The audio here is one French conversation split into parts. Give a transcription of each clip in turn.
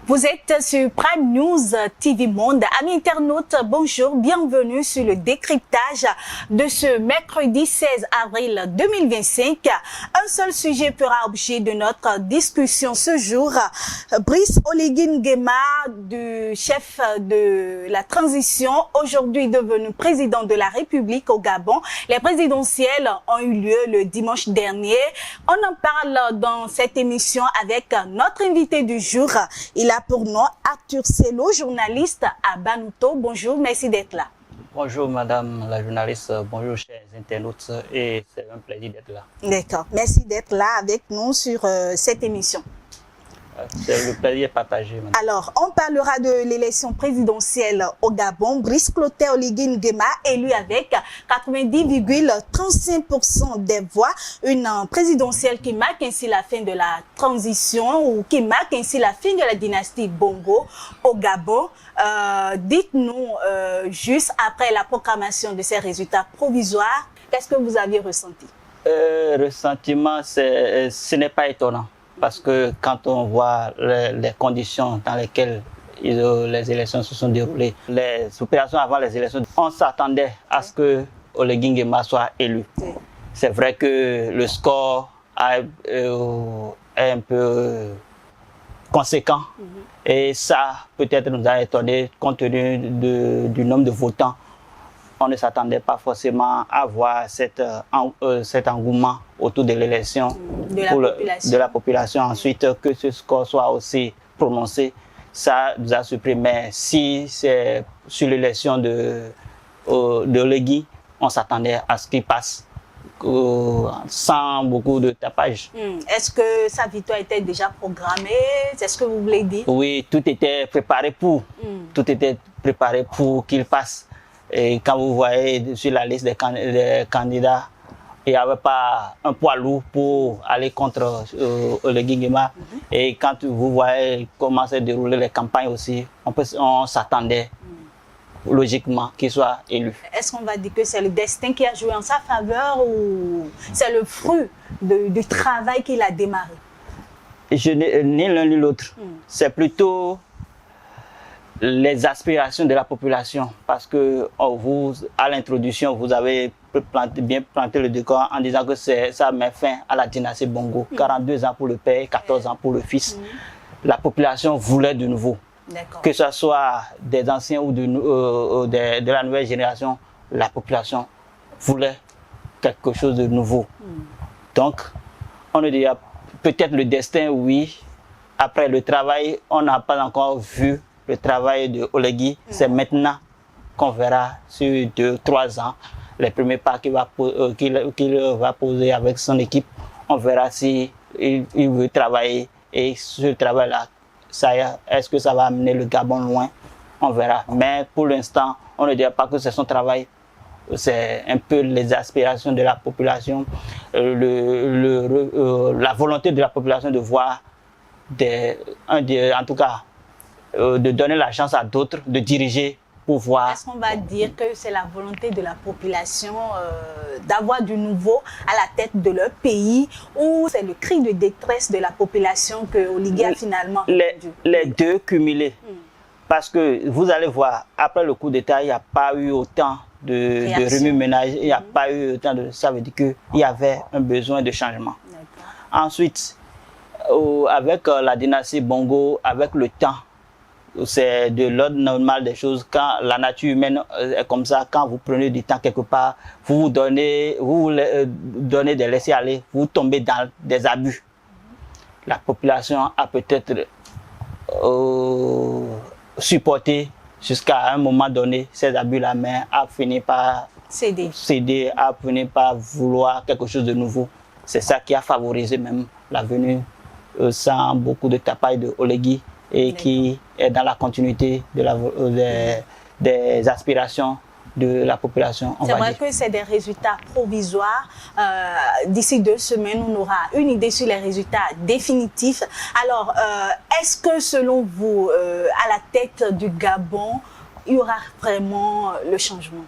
Vous êtes sur Prime News TV Monde. Amis internautes, bonjour, bienvenue sur le décryptage de ce mercredi 16 avril 2025. Un seul sujet fera objet de notre discussion ce jour. Brice Oligui Nguema, du chef de la transition, aujourd'hui devenu président de la République au Gabon. Les présidentielles ont eu lieu le dimanche dernier. On en parle dans cette émission avec notre invité du jour. Il a pour nom Arthur Sello, journaliste à Banouto. Bonjour, merci d'être là. Bonjour madame la journaliste, bonjour chers internautes et c'est un plaisir d'être là. D'accord, merci d'être là avec nous sur cette émission. C'est le plaisir partagé. Madame. Alors, on parlera de l'élection présidentielle au Gabon. Brice Oligui Nguema élu avec 90,35% des voix. Une présidentielle qui marque ainsi la fin de la transition ou qui marque ainsi la fin de la dynastie Bongo au Gabon. Dites-nous, juste après la proclamation de ces résultats provisoires, qu'est-ce que vous aviez ressenti? Ressentiment, ce n'est pas étonnant. Parce que quand on voit les conditions dans lesquelles les élections se sont déroulées, les opérations avant les élections, on s'attendait à ce que Oligui Nguema soit élu. C'est vrai que le score est un peu conséquent et ça peut-être nous a étonné compte tenu du nombre de votants. On ne s'attendait pas forcément à voir cet engouement autour de l'élection de la population. Ensuite, que ce score soit aussi prononcé, ça nous a surpris. Mais si c'est sur l'élection de Oligui, on s'attendait à ce qu'il passe sans beaucoup de tapage. Est-ce que sa victoire était déjà programmée? C'est ce que vous voulez dire? Oui, tout était préparé pour. Tout était préparé pour qu'il passe. Et quand vous voyez sur la liste des candidats, il n'y avait pas un poids lourd pour aller contre Oligui Nguema. Et quand vous voyez comment se déroulent les campagnes aussi, on s'attendait logiquement qu'il soit élu. Est-ce qu'on va dire que c'est le destin qui a joué en sa faveur ou c'est le fruit du travail qu'il a démarré? Ni l'un ni l'autre. C'est plutôt les aspirations de la population, parce que vous, à l'introduction, vous avez bien planté le décor en disant que ça met fin à la dynastie Bongo. 42 ans pour le père, 14 ans pour le fils. La population voulait de nouveau. Que ce soit des anciens ou de la nouvelle génération, la population voulait quelque chose de nouveau. Donc, on dit peut-être le destin, oui. Après le travail, on n'a pas encore vu le travail de Oligui. C'est maintenant qu'on verra sur 2-3 ans les premiers pas qu'il va poser avec son équipe. On verra si il veut travailler et ce travail-là, est-ce que ça va amener le Gabon loin? On verra. Mais pour l'instant, on ne dirait pas que c'est son travail. C'est un peu les aspirations de la population, la volonté de la population de voir en tout cas, de donner la chance à d'autres de diriger pour voir. Est-ce qu'on va dire que c'est la volonté de la population d'avoir du nouveau à la tête de leur pays ou c'est le cri de détresse de la population que Oligui a finalement les deux cumulés. Parce que vous allez voir, après le coup d'État, il n'y a pas eu autant de remue-ménage, il n'y a pas eu autant de... Ça veut dire qu'il y avait un besoin de changement. Ensuite, avec la dynastie Bongo, avec le temps, c'est de l'ordre normal des choses. Quand la nature humaine est comme ça, quand vous prenez du temps quelque part, vous donnez des laissés-aller, vous tombez dans des abus. La population a peut-être supporté jusqu'à un moment donné ces abus-là, mais a fini par céder, a fini par vouloir quelque chose de nouveau. C'est ça qui a favorisé même la venue sans beaucoup de tapage de Oligui et qui est dans la continuité des aspirations de la population. C'est vrai que c'est des résultats provisoires. D'ici 2 semaines, on aura une idée sur les résultats définitifs. Alors, est-ce que selon vous, à la tête du Gabon, il y aura vraiment le changement?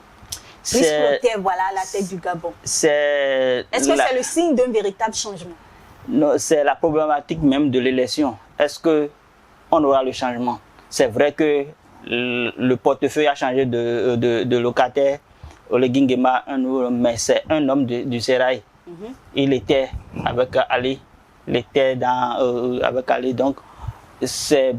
Voilà, à la tête du Gabon. Est-ce que c'est le signe d'un véritable changement? Non, c'est la problématique même de l'élection. Est-ce que on aura le changement. C'est vrai que le portefeuille a changé de locataire. Olegui Nguema, mais c'est un homme du Sérail. Il était avec Ali. Il était avec Ali. Donc, c'est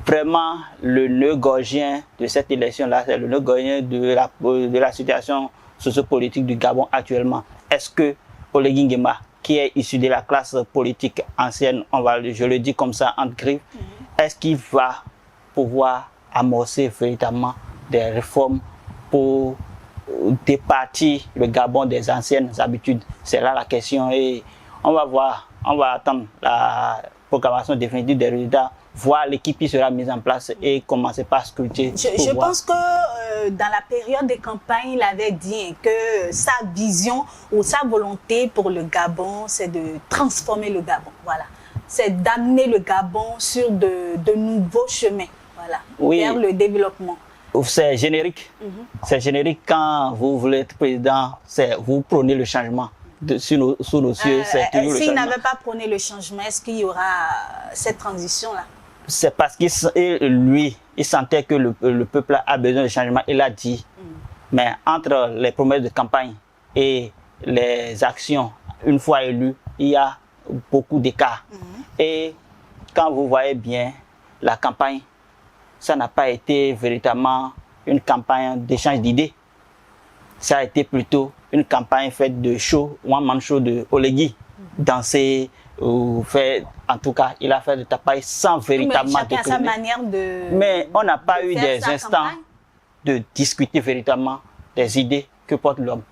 vraiment le nœud gordien de cette élection-là. C'est le nœud gordien de la situation sociopolitique du Gabon actuellement. Est-ce que Olegui Nguema, qui est issu de la classe politique ancienne, je le dis comme ça, entre griffes, est-ce qu'il va pouvoir amorcer véritablement des réformes pour départir le Gabon des anciennes habitudes? C'est là la question et on va voir, on va attendre la proclamation définitive des résultats, voir l'équipe qui sera mise en place et commencer par scruter. Je pense que dans la période de campagne, il avait dit que sa vision ou sa volonté pour le Gabon, c'est de transformer le Gabon. Voilà. C'est d'amener le Gabon sur de nouveaux chemins, voilà, vers le développement. C'est générique. C'est générique quand vous voulez être président, vous prônez le changement. Sous nos yeux, c'est toujours le changement. S'il n'avait pas prôné le changement, est-ce qu'il y aura cette transition-là? C'est parce qu'il sentait que le peuple a besoin de changement. Il a dit. Mais entre les promesses de campagne et les actions, une fois élu, il y a beaucoup d'écart. Et quand vous voyez bien la campagne, ça n'a pas été véritablement une campagne d'échange d'idées. Ça a été plutôt une campagne faite de show, one man show de Olegui. Danser, en tout cas, il a fait de tapaille sans véritablement décliner. Chacun a sa manière de. Mais on n'a pas eu des instants de discuter véritablement des idées que porte l'homme.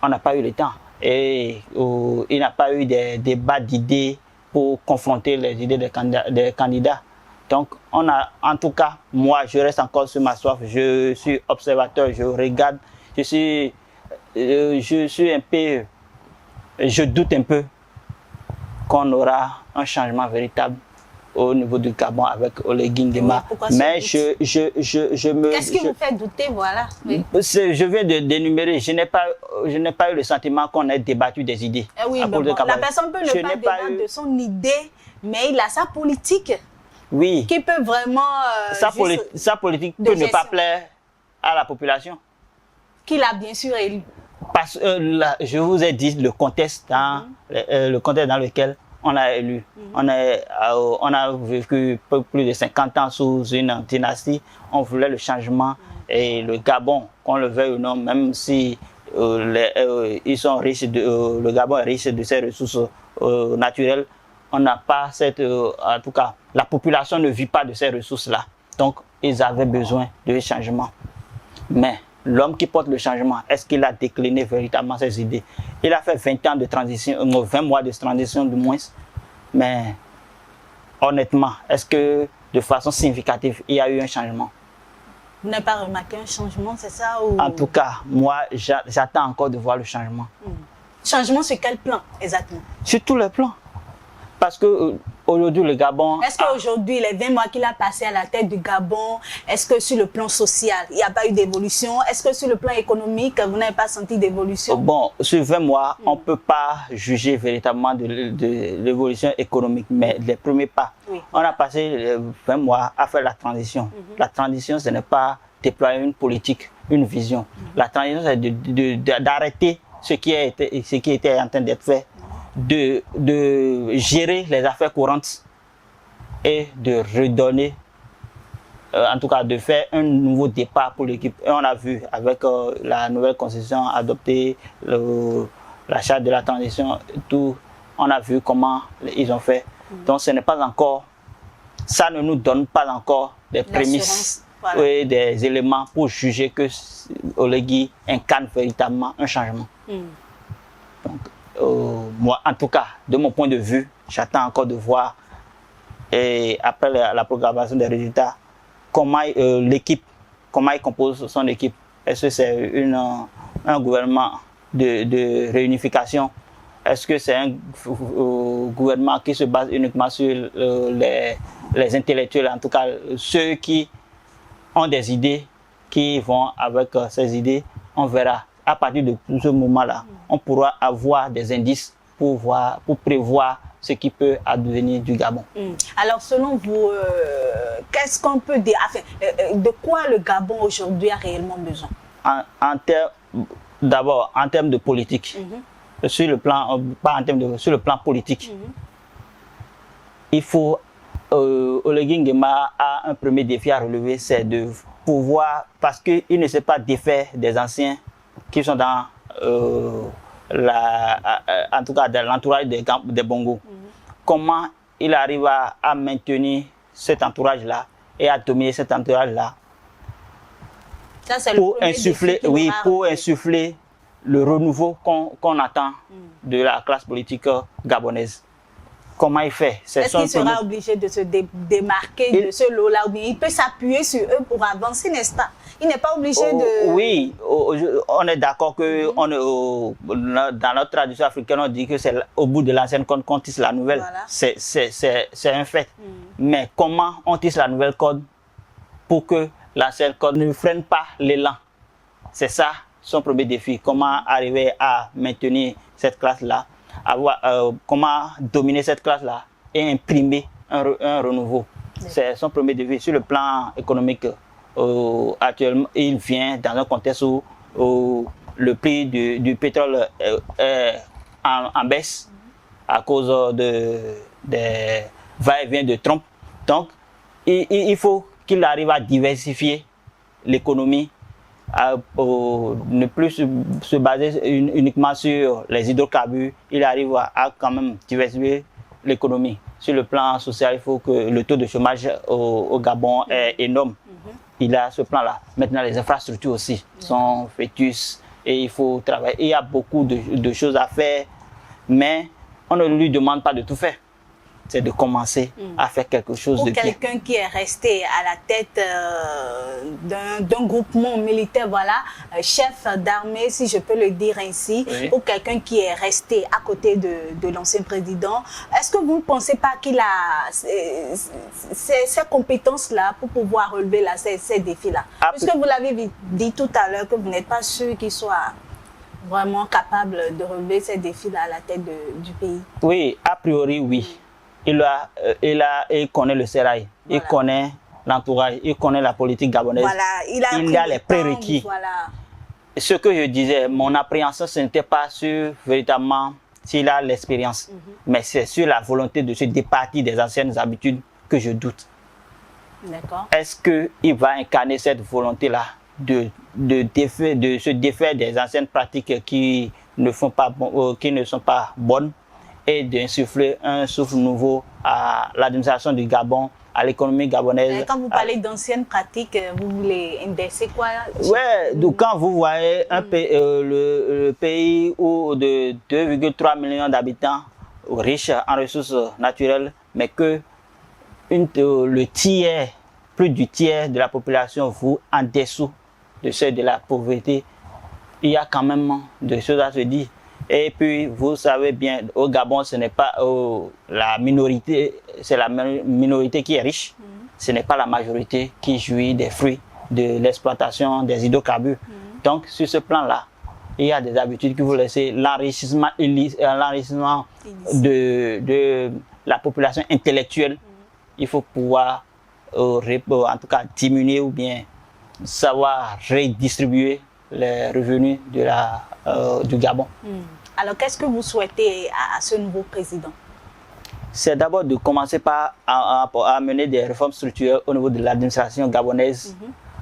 On n'a pas eu le temps. Et il n'a pas eu des débats d'idées pour confronter les idées des candidats. Donc, en tout cas, moi, je reste encore sur ma soif. Je suis observateur, je regarde. Je suis un peu. Je doute un peu qu'on aura un changement véritable au niveau du Gabon avec Olegui Nguema. Mais je me. Qu'est-ce qui vous fait douter, voilà? Oui. Je viens d'énumérer. Je n'ai pas eu le sentiment qu'on ait débattu des idées. Oui, bon, la personne peut ne pas débattre de son idée, mais il a sa politique. Oui. Qui peut vraiment. Sa politique peut ne pas plaire à la population. Qu'il a bien sûr élu. Parce que je vous ai dit le contexte dans lequel on a élu. On a vécu plus de 50 ans sous une dynastie. On voulait le changement. Et le Gabon, qu'on le veuille ou non, même si ils sont riches, le Gabon est riche de ses ressources naturelles, on n'a pas cette. En tout cas, la population ne vit pas de ces ressources-là. Donc, ils avaient besoin de changement. Mais l'homme qui porte le changement, est-ce qu'il a décliné véritablement ses idées? Il a fait 20 ans de transition, 20 mois de transition du moins. Mais honnêtement, est-ce que de façon significative, il y a eu un changement? Vous n'avez pas remarqué un changement, c'est ça ou... En tout cas, moi, j'attends encore de voir le changement. Changement sur quel plan exactement? Sur tous les plans. Parce que aujourd'hui, le Gabon... Est-ce qu'aujourd'hui, les 20 mois qu'il a passé à la tête du Gabon, est-ce que sur le plan social, il n'y a pas eu d'évolution? Est-ce que sur le plan économique, vous n'avez pas senti d'évolution? Bon, sur 20 mois, on ne peut pas juger véritablement de l'évolution économique, mais les premiers pas. Oui. On a passé 20 mois à faire la transition. La transition, ce n'est pas déployer une politique, une vision. La transition, c'est d'arrêter ce qui était en train d'être fait. De gérer les affaires courantes et de redonner, en tout cas de faire un nouveau départ pour l'équipe. Et on a vu avec la nouvelle constitution adoptée, la charte de la transition, tout, on a vu comment ils ont fait. Donc ce n'est pas encore, ça ne nous donne pas encore des prémices et des éléments pour juger que Olegui incarne véritablement un changement. Donc, moi, en tout cas, de mon point de vue, j'attends encore de voir, et après la programmation des résultats, comment l'équipe, comment il compose son équipe. Est-ce que c'est un gouvernement de réunification? Est-ce que c'est un gouvernement qui se base uniquement sur les intellectuels, en tout cas ceux qui ont des idées, qui vont avec ces idées? On verra. À partir de ce moment-là, on pourra avoir des indices pour prévoir ce qui peut advenir du Gabon. Alors, selon vous, qu'est-ce qu'on peut dire, enfin, de quoi le Gabon aujourd'hui a réellement besoin? D'abord, en termes de politique, sur le plan, sur le plan politique, il faut, Oligui Nguema a un premier défi à relever, c'est de pouvoir, parce qu'il ne s'est pas défait des anciens qui sont dans en tout cas dans l'entourage des Bongo. Comment il arrive à maintenir cet entourage-là et à dominer cet entourage-là pour insuffler, pour insuffler le renouveau qu'on attend de la classe politique gabonaise. Comment il fait? Est-ce qu'il sera obligé de se démarquer de ce lot-là ou bien il peut s'appuyer sur eux pour avancer, n'est-ce pas? Il n'est pas obligé de... Oui, on est d'accord que dans notre tradition africaine, on dit que c'est au bout de l'ancienne corde qu'on tisse la nouvelle. Voilà. C'est un fait. Mais comment on tisse la nouvelle corde pour que l'ancienne corde ne freine pas l'élan? C'est ça son premier défi. Comment arriver à maintenir cette classe-là, comment dominer cette classe-là et imprimer un renouveau. C'est son premier défi. Sur le plan économique, actuellement, il vient dans un contexte où le prix du pétrole est en baisse à cause des va-et-vient de Trump. Donc, il faut qu'il arrive à diversifier l'économie, ne plus se baser uniquement sur les hydrocarbures. Il arrive à quand même diversifier l'économie. Sur le plan social, il faut que le taux de chômage au Gabon est énorme. Il a ce plan-là. Maintenant, les infrastructures aussi sont fœtus et il faut travailler. Il y a beaucoup de choses à faire, mais on ne lui demande pas de tout faire. C'est de commencer à faire quelque chose de bien. Pour quelqu'un qui est resté à la tête d'un groupement militaire, voilà, chef d'armée, si je peux le dire ainsi, pour quelqu'un qui est resté à côté de l'ancien président, est-ce que vous ne pensez pas qu'il a ces compétences-là pour pouvoir relever ces défis-là? Puisque vous l'avez dit tout à l'heure que vous n'êtes pas sûr qu'il soit vraiment capable de relever ces défis-là à la tête du pays. Oui, a priori, oui. Il connaît le sérail, il connaît l'entourage, il connaît la politique gabonaise. Voilà, il a les prérequis. Voilà. Ce que je disais, mon appréhension, ce n'était pas sur véritablement s'il a l'expérience, mais c'est sur la volonté de se départir des anciennes habitudes que je doute. D'accord. Est-ce qu'il va incarner cette volonté-là de se défaire des anciennes pratiques qui ne sont pas bonnes et d'insuffler un souffle nouveau à l'administration du Gabon, à l'économie gabonaise. Quand vous parlez d'anciennes pratiques, vous voulez indexer quoi? Ouais, donc quand vous voyez le pays où de 2,3 millions d'habitants, riches en ressources naturelles, mais que le tiers, plus du tiers de la population vit en dessous de ceux de la pauvreté, il y a quand même des choses à se dire. Et puis, vous savez bien, au Gabon, ce n'est pas la minorité, c'est la minorité qui est riche. Ce n'est pas la majorité qui jouit des fruits de l'exploitation des hydrocarbures. Donc, sur ce plan-là, il y a des habitudes qui vous laissent l'enrichissement de la population intellectuelle. Il faut pouvoir, en tout cas, diminuer ou bien savoir redistribuer les revenus du Gabon. Alors, qu'est-ce que vous souhaitez à ce nouveau président? C'est d'abord de commencer par à mener des réformes structurelles au niveau de l'administration gabonaise,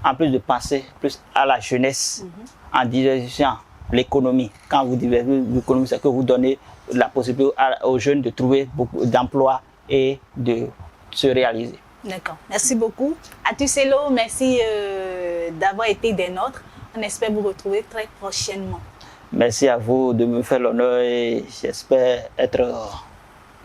en plus de penser plus à la jeunesse, en diversifiant l'économie. Quand vous diversifiez l'économie, c'est que vous donnez la possibilité aux jeunes de trouver beaucoup d'emplois et de se réaliser. D'accord. Merci beaucoup. Atuselo, merci d'avoir été des nôtres. On espère vous retrouver très prochainement. Merci à vous de me faire l'honneur et j'espère être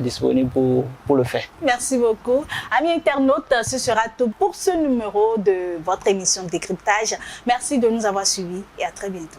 disponible pour le faire. Merci beaucoup. Amis internautes, ce sera tout pour ce numéro de votre émission Décryptage. Merci de nous avoir suivis et à très bientôt.